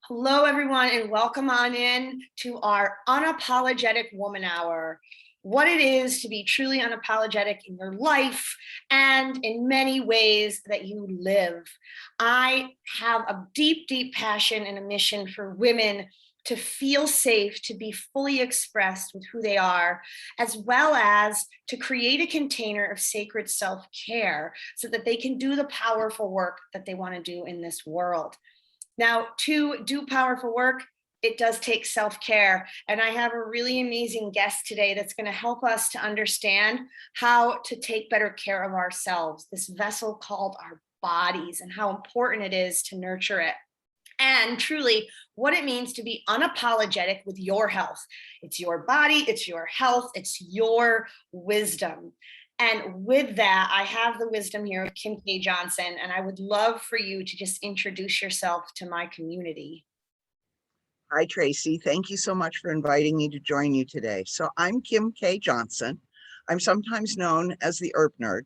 Hello, everyone, and welcome on in to our Unapologetic Woman Hour. What it is to be truly unapologetic in your life and in many ways that you live. I have a deep, deep passion and a mission for women to feel safe, to be fully expressed with who they are, as well as to create a container of sacred self-care so that they can do the powerful work that they want to do in this world. Now, to do powerful work, it does take self-care. And I have a really amazing guest today that's going to help us to understand how to take better care of ourselves, this vessel called our bodies, and how important it is to nurture it. And truly, what it means to be unapologetic with your health. It's your body, it's your health, it's your wisdom. And with that, I have the wisdom here of Kim K. Johnson, and I would love for you to just introduce yourself to my community. Hi, Tracy. Thank you so much for inviting me to join you today. So I'm Kim K. Johnson. I'm sometimes known as the Herb Nerd,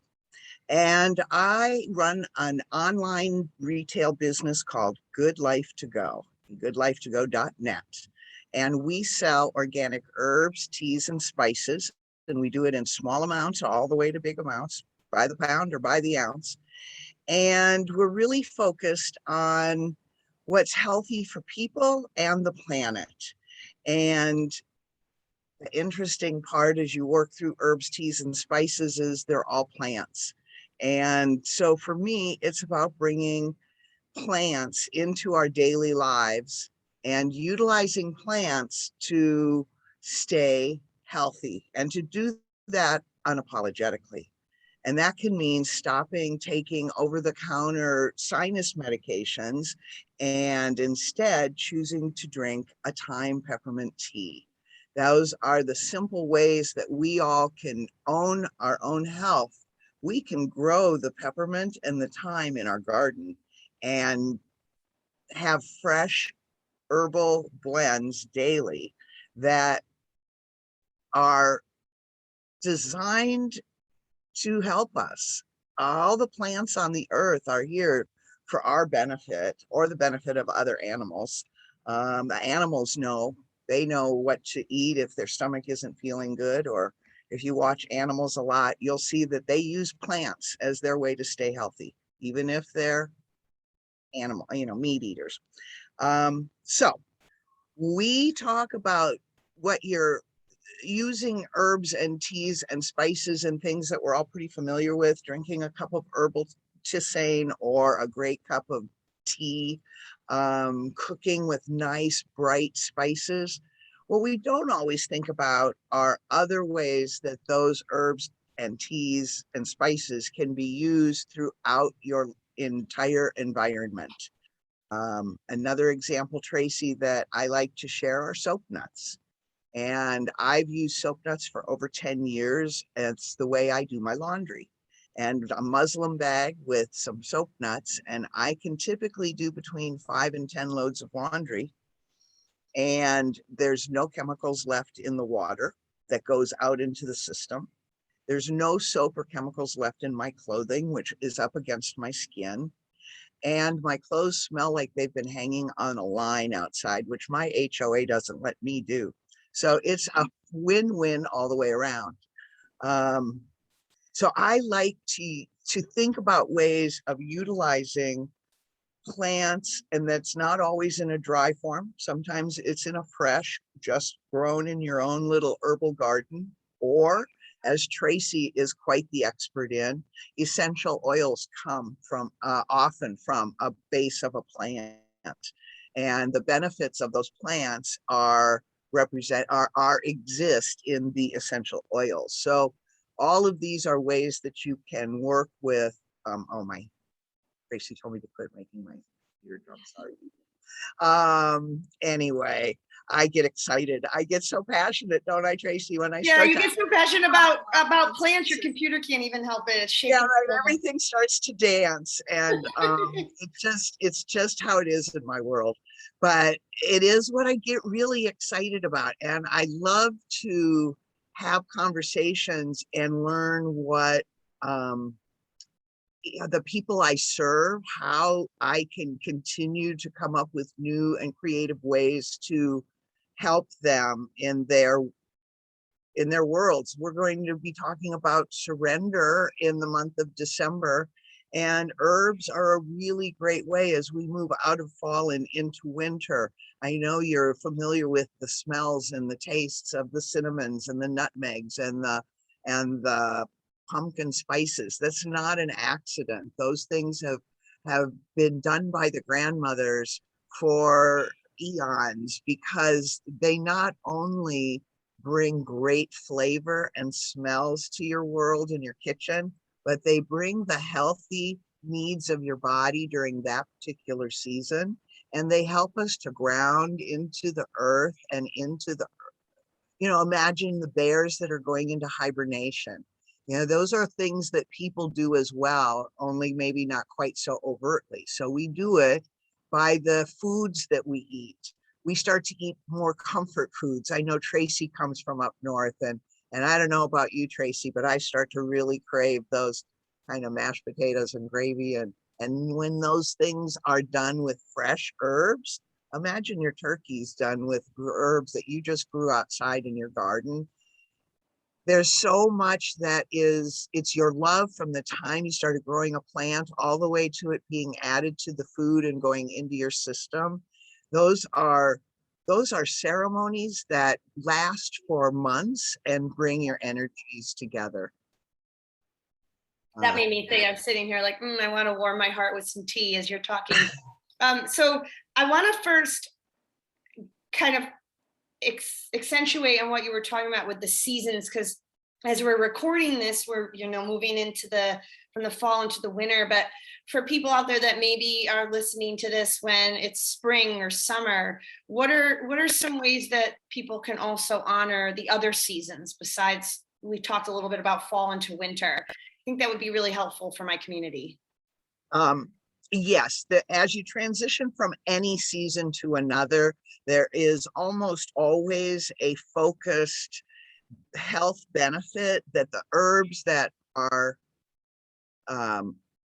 and I run an online retail business called Good Life to Go, goodlifetogo.net. And we sell organic herbs, teas, and spices, and we do it in small amounts all the way to big amounts, by the pound or by the ounce. And we're really focused on what's healthy for people and the planet. And the interesting part as you work through herbs, teas, and spices is they're all plants. And so for me, it's about bringing plants into our daily lives and utilizing plants to stay healthy and to do that unapologetically. And that can mean stopping taking over-the-counter sinus medications and instead choosing to drink a thyme peppermint tea. Those are the simple ways that we all can own our own health. We can grow the peppermint and the thyme in our garden and have fresh herbal blends daily that are designed to help us. All the plants on the earth are here for our benefit or the benefit of other animals. The animals know, they know what to eat if their stomach isn't feeling good, or if you watch animals a lot, you'll see that they use plants as their way to stay healthy, even if they're meat eaters. So we talk about what you're using herbs and teas and spices and things that we're all pretty familiar with, drinking a cup of herbal tisane or a great cup of tea, cooking with nice bright spices. What we don't always think about are other ways that those herbs and teas and spices can be used throughout your entire environment. Another example, Tracy, that I like to share are soap nuts. And I've used soap nuts for over 10 years. It's the way I do my laundry. And a muslin bag with some soap nuts, and I can typically do between 5 and 10 loads of laundry. And there's no chemicals left in the water that goes out into the system. There's no soap or chemicals left in my clothing, which is up against my skin. And my clothes smell like they've been hanging on a line outside, which my HOA doesn't let me do. So it's a win-win all the way around. So I like to think about ways of utilizing plants, and that's not always in a dry form. Sometimes it's in a fresh, just grown in your own little herbal garden, or as Tracy is quite the expert in, essential oils come from often from a base of a plant. And the benefits of those plants exist in the essential oils. So all of these are ways that you can work with. Oh my, Tracy told me to quit making my eardrums. Sorry. Anyway, I get excited. I get so passionate, don't I, Tracy, when I Yeah, you get so passionate about plants, your computer can't even help it. It's shaking. Yeah, everything starts to dance, and it's just how it is in my world. But it is what I get really excited about, and I love to have conversations and learn what the people I serve, how I can continue to come up with new and creative ways to help them in their worlds. We're going to be talking about surrender in the month of December, and herbs are a really great way as we move out of fall and into winter. I know you're familiar with the smells and the tastes of the cinnamons and the nutmegs and the pumpkin spices. That's not an accident. Those things have been done by the grandmothers for eons, because they not only bring great flavor and smells to your world and your kitchen, but they bring the healthy needs of your body during that particular season. And they help us to ground into the earth and into the, imagine the bears that are going into hibernation. Those are things that people do as well, only maybe not quite so overtly. So we do it by the foods that we eat. We start to eat more comfort foods. I know Tracy comes from up north, and I don't know about you, Tracy, but I start to really crave those kind of mashed potatoes and gravy. And when those things are done with fresh herbs, imagine your turkeys done with herbs that you just grew outside in your garden. There's so much that it's your love from the time you started growing a plant all the way to it being added to the food and going into your system. Those are ceremonies that last for months and bring your energies together. That made me think. I'm sitting here like, I want to warm my heart with some tea as you're talking. So I want to first kind of accentuate on what you were talking about with the seasons, because as we're recording this, we're moving into from the fall into the winter. But for people out there that maybe are listening to this when it's spring or summer, what are some ways that people can also honor the other seasons besides, we talked a little bit about fall into winter? I think that would be really helpful for my community. Yes, as you transition from any season to another, there is almost always a focused health benefit that the herbs that are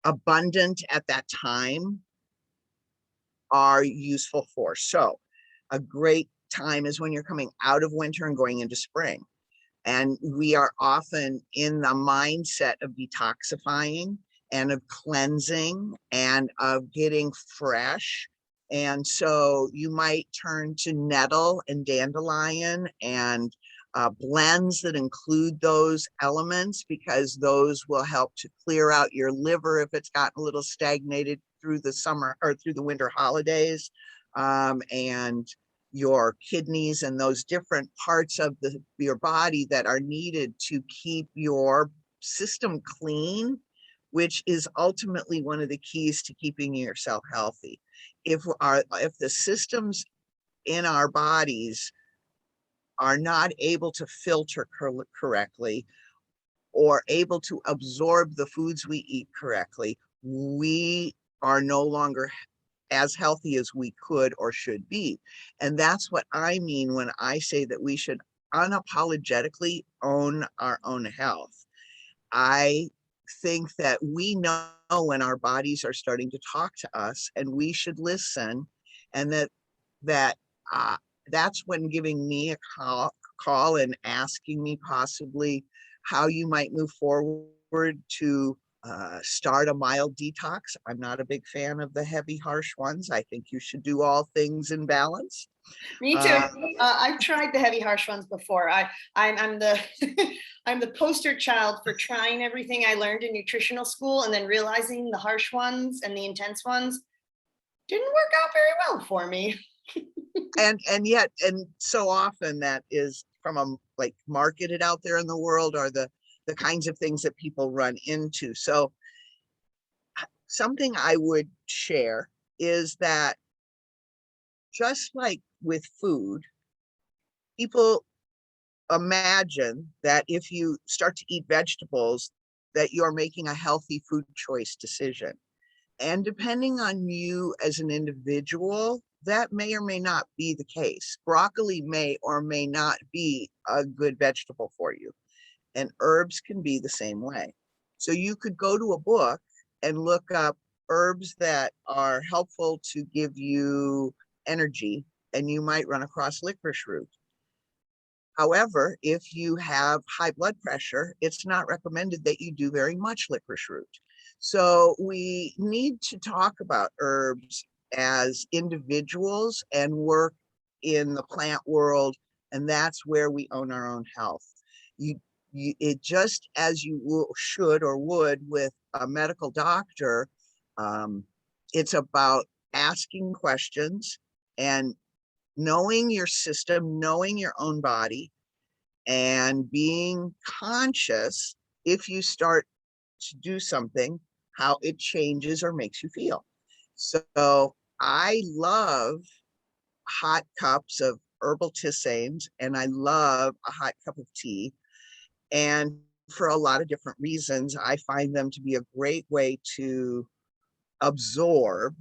abundant at that time are useful for. So a great time is when you're coming out of winter and going into spring. And we are often in the mindset of detoxifying and of cleansing and of getting fresh. And so you might turn to nettle and dandelion and blends that include those elements, because those will help to clear out your liver if it's gotten a little stagnated through the summer or through the winter holidays, and your kidneys and those different parts of your body that are needed to keep your system clean, which is ultimately one of the keys to keeping yourself healthy. If the systems in our bodies are not able to filter correctly or able to absorb the foods we eat correctly, we are no longer as healthy as we could or should be. And that's what I mean when I say that we should unapologetically own our own health. I think that we know when our bodies are starting to talk to us, and we should listen, and that's when giving me a call and asking me possibly how you might move forward to start a mild detox. I'm not a big fan of the heavy, harsh ones. I think you should do all things in balance. Me too. I've tried the heavy, harsh ones before. I'm the I'm the poster child for trying everything I learned in nutritional school and then realizing the harsh ones and the intense ones didn't work out very well for me. and yet, and so often that is from like marketed out there in the world, are the kinds of things that people run into. So something I would share is that just like with food, people imagine that if you start to eat vegetables, that you're making a healthy food choice decision. And depending on you as an individual, that may or may not be the case. Broccoli may or may not be a good vegetable for you, and herbs can be the same way. So you could go to a book and look up herbs that are helpful to give you energy, and you might run across licorice root. However, if you have high blood pressure, it's not recommended that you do very much licorice root. So we need to talk about herbs as individuals and work in the plant world, and that's where we own our own health. You, it just as you should or would with a medical doctor, um, it's about asking questions and knowing your system, knowing your own body, and being conscious if you start to do something, how it changes or makes you feel. So I love hot cups of herbal tisanes, and I love a hot cup of tea. And for a lot of different reasons, I find them to be a great way to absorb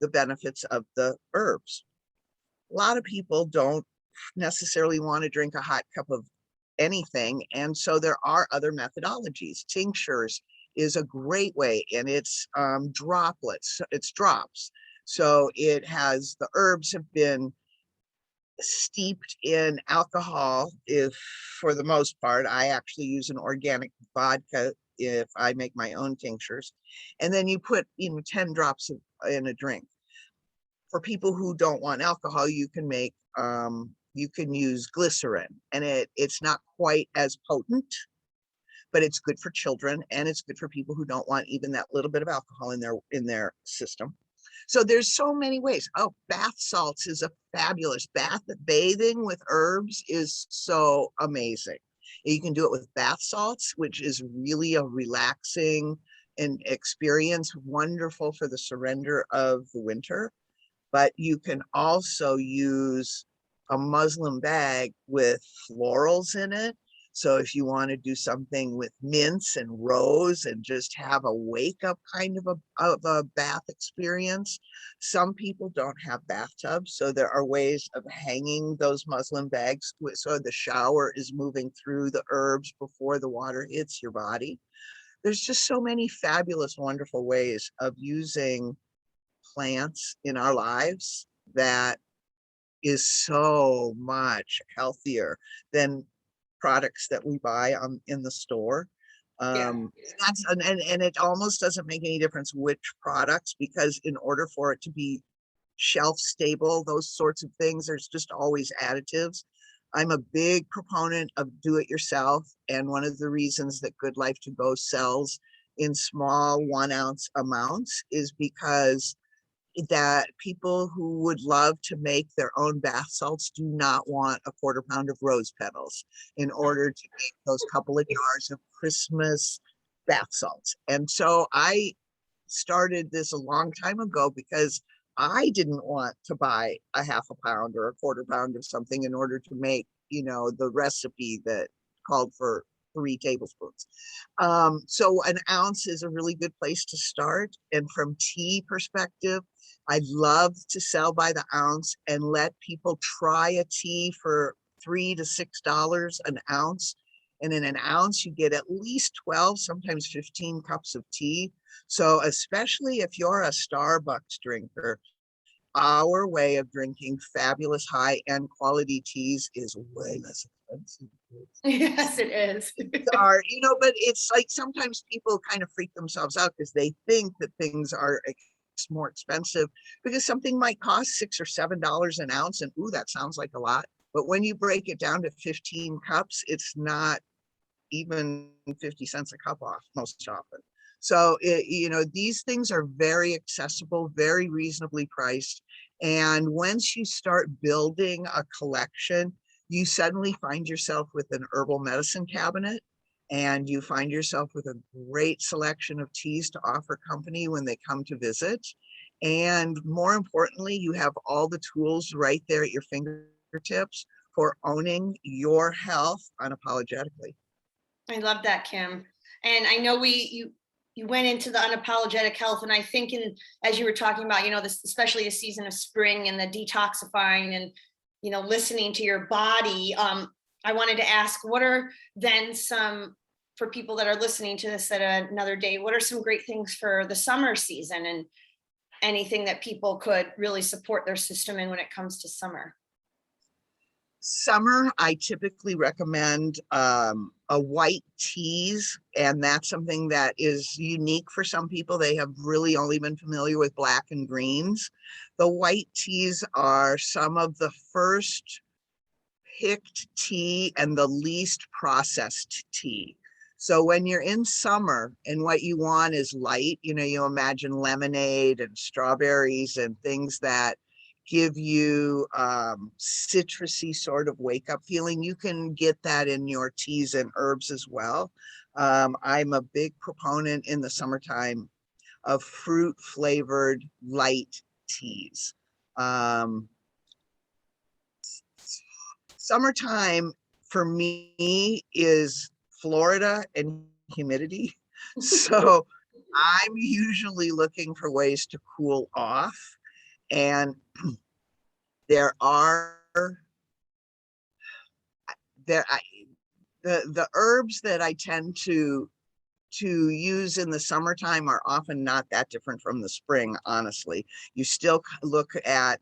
the benefits of the herbs. A lot of people don't necessarily want to drink a hot cup of anything. And so there are other methodologies. Tinctures is a great way, and it's droplets, it's drops. So it has, the herbs have been steeped in alcohol. If for the most part, I actually use an organic vodka if I make my own tinctures. And then you put 10 drops in a drink. For people who don't want alcohol, you can make you can use glycerin, and it's not quite as potent, but it's good for children, and it's good for people who don't want even that little bit of alcohol in their system. So there's so many ways. Oh, bath salts is a fabulous bathing with herbs is so amazing. You can do it with bath salts, which is really a relaxing and experience, wonderful for the surrender of the winter. But you can also use a muslin bag with florals in it. So if you want to do something with mints and rose and just have a wake up kind of a bath experience. Some people don't have bathtubs, so there are ways of hanging those muslin bags so the shower is moving through the herbs before the water hits your body. There's just so many fabulous, wonderful ways of using plants in our lives that is so much healthier than products that we buy in the store. Yeah. And it almost doesn't make any difference which products, because in order for it to be shelf stable, those sorts of things, there's just always additives. I'm a big proponent of do it yourself. And one of the reasons that Good Life to Go sells in small 1 ounce amounts is because that people who would love to make their own bath salts do not want a 1/4 pound of rose petals in order to make those couple of jars of Christmas bath salts. And so I started this a long time ago because I didn't want to buy a 1/2 pound or a 1/4 pound of something in order to make, the recipe that called for 3 tablespoons. So 1 ounce is a really good place to start. And from tea perspective, I love to sell by the ounce and let people try a tea for $3 to $6 an ounce. And in 1 ounce, you get at least 12, sometimes 15 cups of tea. So especially if you're a Starbucks drinker, our way of drinking fabulous high-end quality teas is way less expensive. Yes, it is. But it's like sometimes people kind of freak themselves out because they think that things are more expensive because something might cost $6 or $7 an ounce, and ooh, that sounds like a lot. But when you break it down to 15 cups, it's not even 50 cents a cup off most often. So, these things are very accessible, very reasonably priced. And once you start building a collection, you suddenly find yourself with an herbal medicine cabinet, and you find yourself with a great selection of teas to offer company when they come to visit. And more importantly, you have all the tools right there at your fingertips for owning your health unapologetically. I love that, Kim. And I know you went into the unapologetic health, and I think as you were talking about, this, especially the season of spring and the detoxifying and listening to your body. I wanted to ask, what are then some, for people that are listening to this at another day, what are some great things for the summer season and anything that people could really support their system in when it comes to summer? Summer, I typically recommend a white teas, and that's something that is unique for some people. They have really only been familiar with black and greens. The white teas are some of the first picked tea and the least processed tea. So when you're in summer and what you want is light, you imagine lemonade and strawberries and things that give you citrusy sort of wake up feeling. You can get that in your teas and herbs as well. I'm a big proponent in the summertime of fruit flavored light teas. Um, Summertime for me is Florida and humidity. So I'm usually looking for ways to cool off. And there are there I, the herbs that I tend to use in the summertime are often not that different from the spring, honestly. You still look at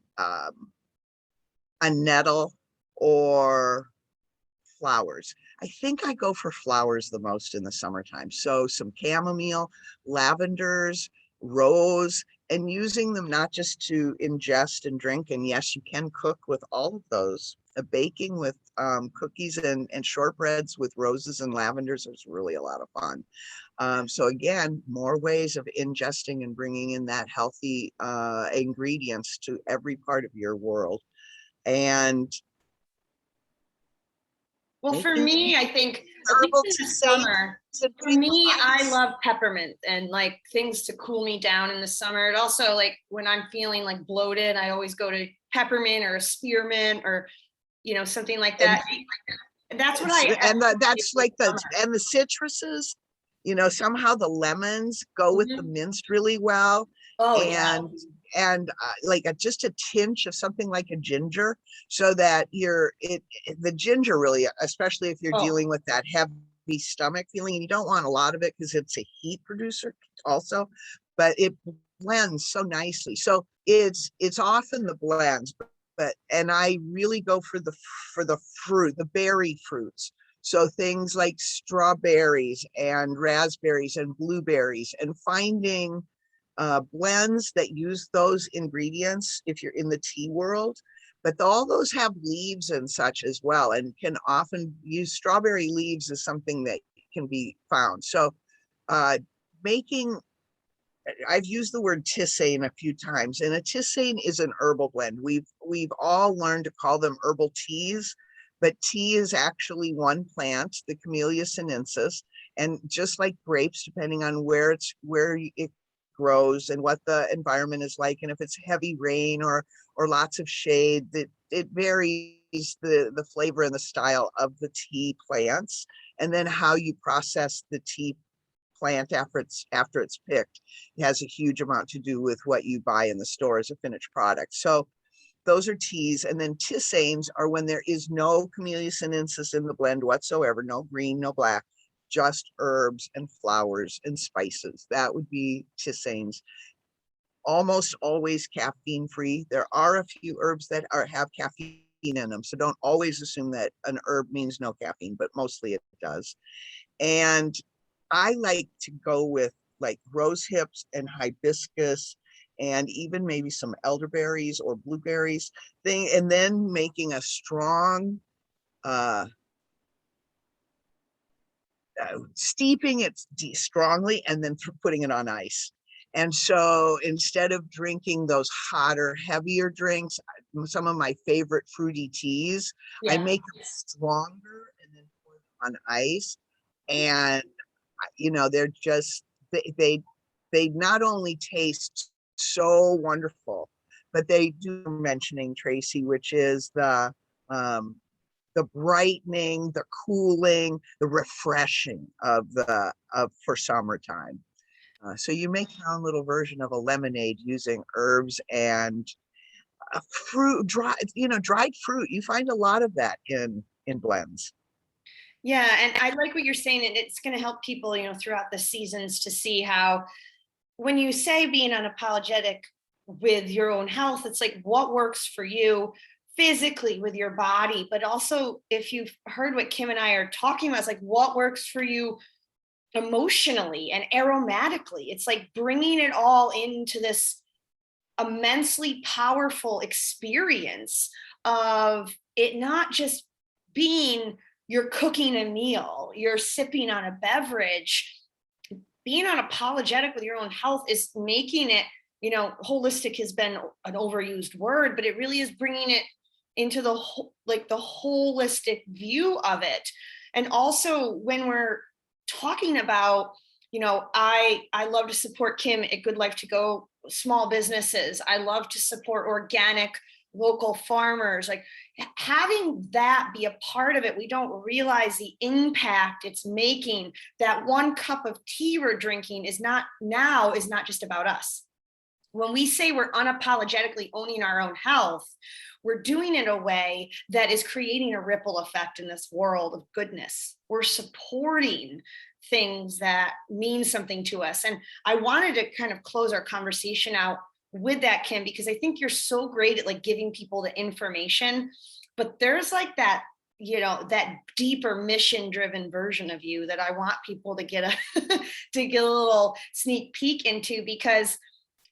a nettle or flowers. I think I go for flowers the most in the summertime. So some chamomile, lavenders, rose, and using them not just to ingest and drink. And yes, you can cook with all of those. Baking with cookies and shortbreads with roses and lavenders is really a lot of fun. So again, more ways of ingesting and bringing in that healthy ingredients to every part of your world. And Well, for making me, I think at least herbal in the tisanes summer, and for putting me, I ice. love peppermint and like things to cool me down in the summer. It also, like when I'm feeling like bloated, I always go to peppermint or a spearmint or something like And that. And that's what I that's in like the the summer. and the citruses, somehow the lemons go with the Mhm. minced really well. Oh yeah. And like just a tinge of something like a ginger, so that the ginger really, especially if you're Oh, dealing with that heavy stomach feeling, and you don't want a lot of it because it's a heat producer also, but it blends so nicely. So it's often the blends, and I really go for the fruit, the berry fruits. So things like strawberries and raspberries and blueberries, and finding blends that use those ingredients if you're in the tea world. But all those have leaves and such as well, and can often use strawberry leaves as something that can be found. So making I've used the word tisane a few times, and a tisane is an herbal blend. We've all learned to call them herbal teas, but tea is actually one plant, the Camellia sinensis, and just like grapes, depending on where it grows and what the environment is like, and if it's heavy rain or lots of shade, that it varies the flavor and the style of the tea plants, and then how you process the tea plant after it's picked. It has a huge amount to do with what you buy in the store as a finished product. So those are teas. And then tisanes are when there is no Camellia sinensis in the blend whatsoever, no green, no black, just herbs and flowers and spices. That would be tisanes. Almost always caffeine free. There are a few herbs that have caffeine in them, so don't always assume that an herb means no caffeine, but mostly it does. And I like to go with like rose hips and hibiscus and even maybe some elderberries or blueberries thing, and then making a strong uh, steeping it strongly and then putting it on ice. And so instead of drinking those hotter, heavier drinks, some of my favorite fruity teas, I yeah. make them stronger and then pour them on ice. And they're just they not only taste so wonderful, but they do mentioning, Tracy, which is um the brightening, the cooling, the refreshing of for summertime. So you make your own little version of a lemonade using herbs and fruit, dried fruit. You find a lot of that in blends. Yeah, and I like what you're saying, and it's going to help people, throughout the seasons to see how when you say being unapologetic with your own health, it's like what works for you physically with your body, but also if you've heard what Kim and I are talking about, it's like what works for you emotionally and aromatically. It's like bringing it all into this immensely powerful experience of it not just being you're cooking a meal, you're sipping on a beverage. Being unapologetic with your own health is making it, holistic has been an overused word, but it really is bringing it into the whole, like the holistic view of it. And also when we're talking about, I love to support Kim at Good Life to Go small businesses. I love to support organic local farmers. Like having that be a part of it, we don't realize the impact it's making. That one cup of tea we're drinking is not just about us. When we say we're unapologetically owning our own health, we're doing it in a way that is creating a ripple effect in this world of goodness. We're supporting things that mean something to us. And I wanted to kind of close our conversation out with that, Kim, because I think you're so great at like giving people the information, but there's like that, that deeper mission driven version of you that I want people to get a to get a little sneak peek into, because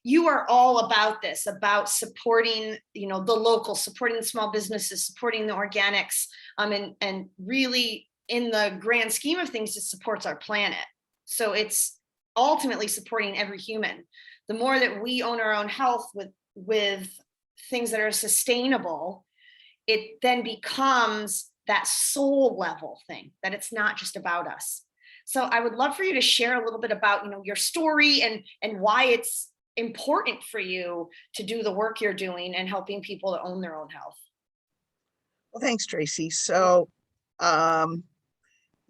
you are all about this, about supporting, the local, supporting the small businesses, supporting the organics, and really in the grand scheme of things, it supports our planet. So it's ultimately supporting every human. The more that we own our own health with things that are sustainable, it then becomes that soul level thing, that it's not just about us. So I would love for you to share a little bit about, your story and why it's important for you to do the work you're doing and helping people to own their own health. Well, thanks, Tracy. So,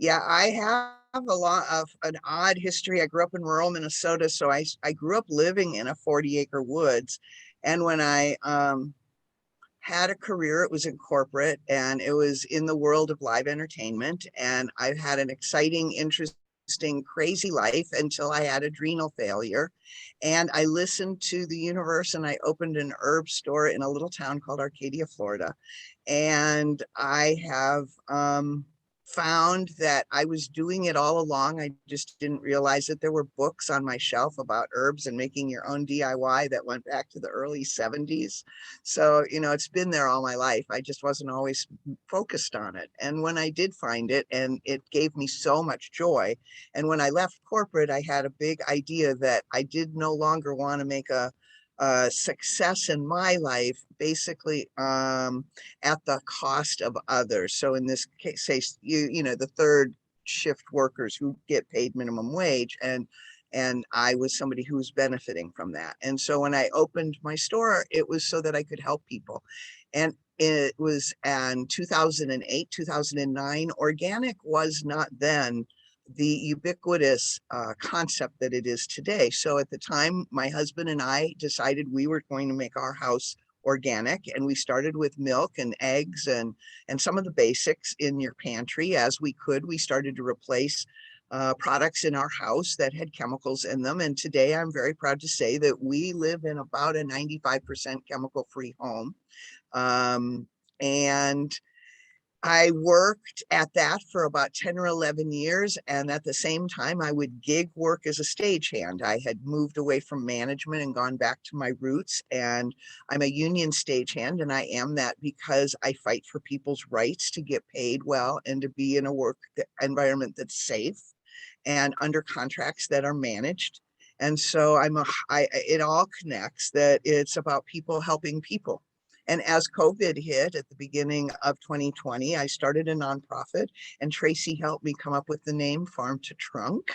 yeah, I have a lot of an odd history. I grew up in rural Minnesota, so I grew up living in a 40-acre woods. And when I had a career, it was in corporate and it was in the world of live entertainment. And I've had an exciting, interesting, crazy life until I had adrenal failure. And I listened to the universe and I opened an herb store in a little town called Arcadia, Florida. And I have found that I was doing it all along. I just didn't realize that there were books on my shelf about herbs and making your own DIY that went back to the early 70s. So, it's been there all my life. I just wasn't always focused on it. And when I did find it, and it gave me so much joy. And when I left corporate, I had a big idea that I did no longer want to make a success in my life basically at the cost of others. So in this case, say the third shift workers who get paid minimum wage, and I was somebody who was benefiting from that. And so when I opened my store, it was so that I could help people. And it was in 2008, 2009. Organic was not then the ubiquitous concept that it is today. So at the time, my husband and I decided we were going to make our house organic, and we started with milk and eggs and some of the basics in your pantry as we could. We started to replace products in our house that had chemicals in them. And today I'm very proud to say that we live in about a 95% chemical-free home. And I worked at that for about 10 or 11 years. And at the same time, I would gig work as a stagehand. I had moved away from management and gone back to my roots. And I'm a union stagehand. And I am that because I fight for people's rights to get paid well and to be in a work environment that's safe and under contracts that are managed. And so it all connects, that it's about people helping people. And as COVID hit at the beginning of 2020, I started a nonprofit, and Tracy helped me come up with the name Farm to Trunk.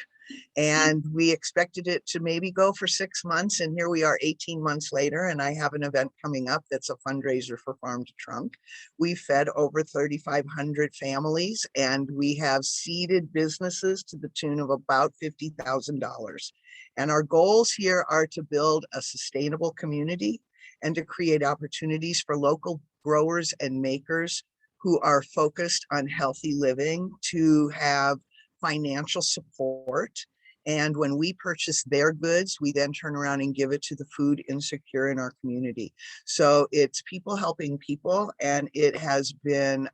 And we expected it to maybe go for 6 months. And here we are 18 months later. And I have an event coming up that's a fundraiser for Farm to Trunk. We fed over 3,500 families, and we have seeded businesses to the tune of about $50,000. And our goals here are to build a sustainable community and to create opportunities for local growers and makers who are focused on healthy living to have financial support. And when we purchase their goods, we then turn around and give it to the food insecure in our community. So it's people helping people, and it has been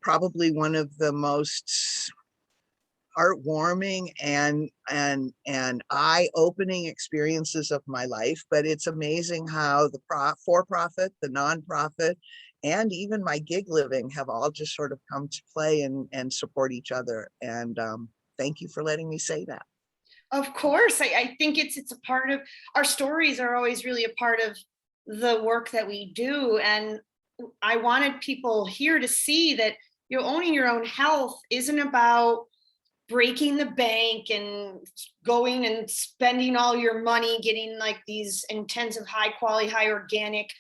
probably one of the most heartwarming and eye-opening experiences of my life. But it's amazing how the for-profit, the nonprofit, and even my gig living have all just sort of come to play and support each other. And thank you for letting me say that. Of course, I think it's a part of our stories are always really a part of the work that we do. And I wanted people here to see that owning your own health isn't about breaking the bank and going and spending all your money getting like these intensive, high quality, high organic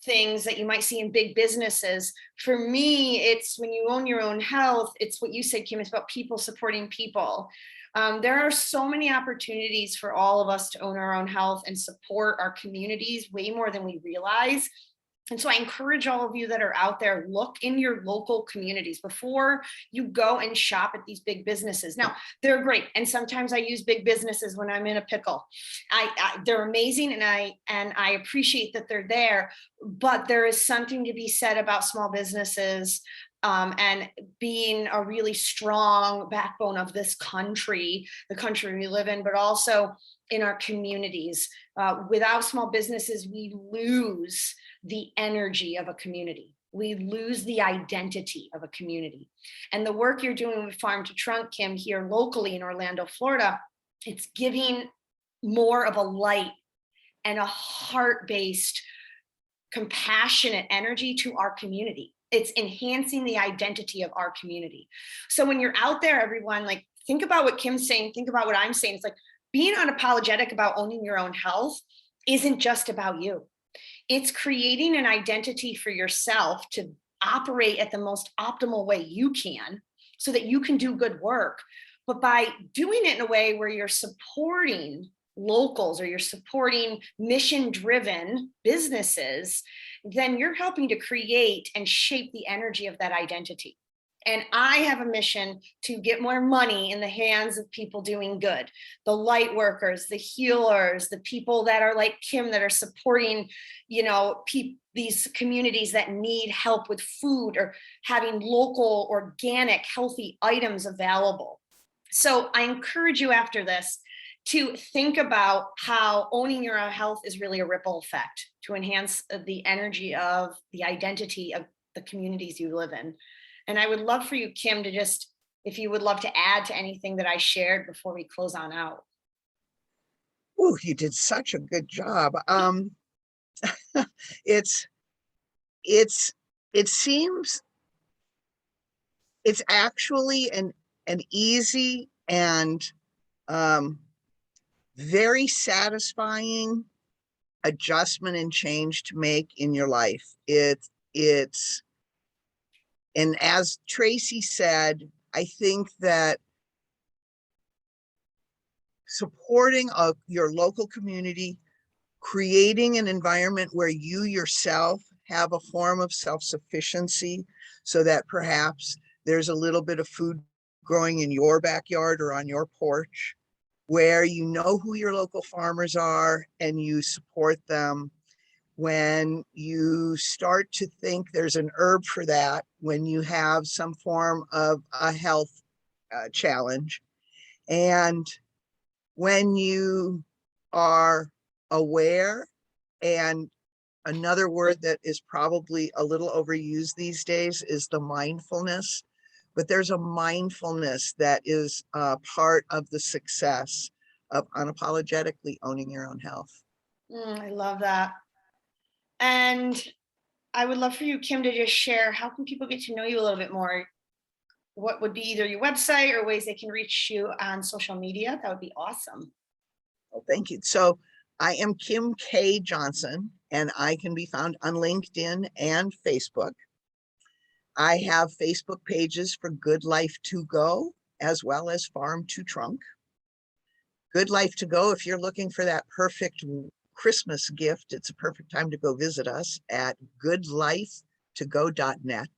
things that you might see in big businesses. For me, it's when you own your own health, it's what you said, Kim, it's about people supporting people. There are so many opportunities for all of us to own our own health and support our communities way more than we realize. And so I encourage all of you that are out there, look in your local communities before you go and shop at these big businesses. Now, they're great. And sometimes I use big businesses when I'm in a pickle. They're amazing, and I appreciate that they're there. But there is something to be said about small businesses and being a really strong backbone of this country, the country we live in, but also in our communities. Without small businesses, we lose the energy of a community. We lose the identity of a community. And the work you're doing with Farm to Trunk, Kim, here locally in Orlando, Florida, it's giving more of a light and a heart-based, compassionate energy to our community. It's enhancing the identity of our community. So when you're out there, everyone, like, think about what Kim's saying, think about what I'm saying. It's like being unapologetic about owning your own health isn't just about you. It's creating an identity for yourself to operate at the most optimal way you can so that you can do good work. But by doing it in a way where you're supporting locals or you're supporting mission-driven businesses, then you're helping to create and shape the energy of that identity. And I have a mission to get more money in the hands of people doing good. The light workers, the healers, the people that are like Kim that are supporting, these communities that need help with food or having local, organic, healthy items available. So I encourage you after this to think about how owning your own health is really a ripple effect to enhance the energy of the identity of the communities you live in. And I would love for you, Kim, to just, if you would love to add to anything that I shared before we close on out. Oh, you did such a good job. It seems it's actually an easy and very satisfying adjustment and change to make in your life. It's and as Tracy said, I think that supporting your local community, creating an environment where you yourself have a form of self-sufficiency so that perhaps there's a little bit of food growing in your backyard or on your porch, where you know who your local farmers are and you support them. When you start to think there's an herb for that, when you have some form of a health challenge, and when you are aware, and another word that is probably a little overused these days is the mindfulness, but there's a mindfulness that is part of the success of unapologetically owning your own health. I love that. And I would love for you, Kim, to just share, how can people get to know you a little bit more? What would be either your website or ways they can reach you on social media? That would be awesome. Well, thank you. So I am Kim K. Johnson, and I can be found on LinkedIn and Facebook. I have Facebook pages for Good Life to Go, as well as Farm to Trunk. Good Life to Go, if you're looking for that perfect Christmas gift, it's a perfect time to go visit us at go.net.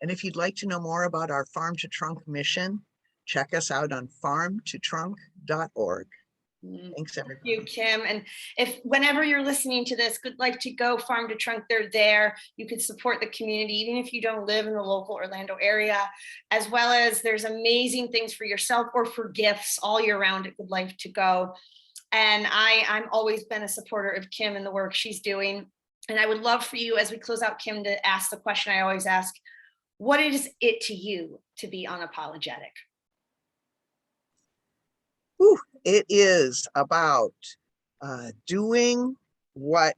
And if you'd like to know more about our Farm to Trunk mission, check us out on farmtotrunk.org. Thanks, everybody. Thank you, Kim. And if whenever you're listening to this, Good Life to Go, Farm to Trunk, they're there. You could support the community, even if you don't live in the local Orlando area, as well as there's amazing things for yourself or for gifts all year round at Good Life to Go. And I'm always been a supporter of Kim and the work she's doing. And I would love for you, as we close out, Kim, to ask the question I always ask: what is it to you to be unapologetic? Whew, it is about doing what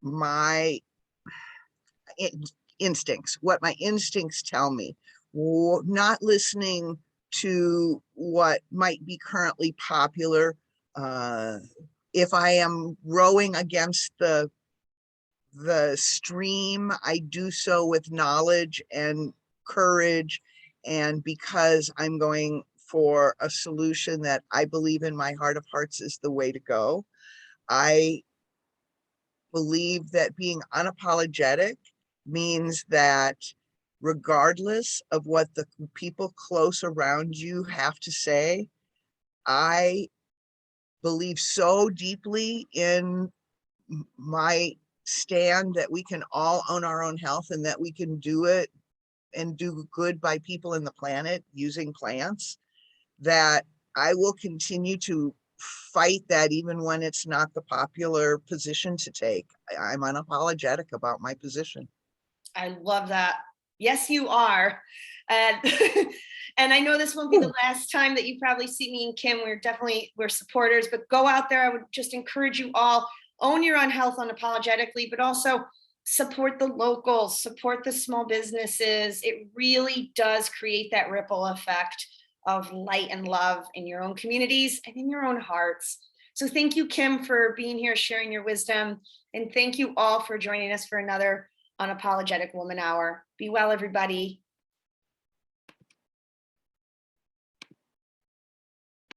my what my instincts tell me, not listening to what might be currently popular. If I am rowing against the stream, I do so with knowledge and courage, and because I'm going for a solution that I believe in my heart of hearts is the way to go. I believe that being unapologetic means that regardless of what the people close around you have to say, I believe so deeply in my stand that we can all own our own health and that we can do it and do good by people in the planet using plants, that I will continue to fight that even when it's not the popular position to take. I'm unapologetic about my position. I love that. Yes, you are. And and I know this won't be the last time that you probably see me and Kim. We're supporters, but go out there. I would just encourage you all, own your own health unapologetically, but also support the locals, support the small businesses. It really does create that ripple effect of light and love in your own communities and in your own hearts. So thank you, Kim, for being here, sharing your wisdom. And thank you all for joining us for another Unapologetic Woman Hour. Be well, everybody.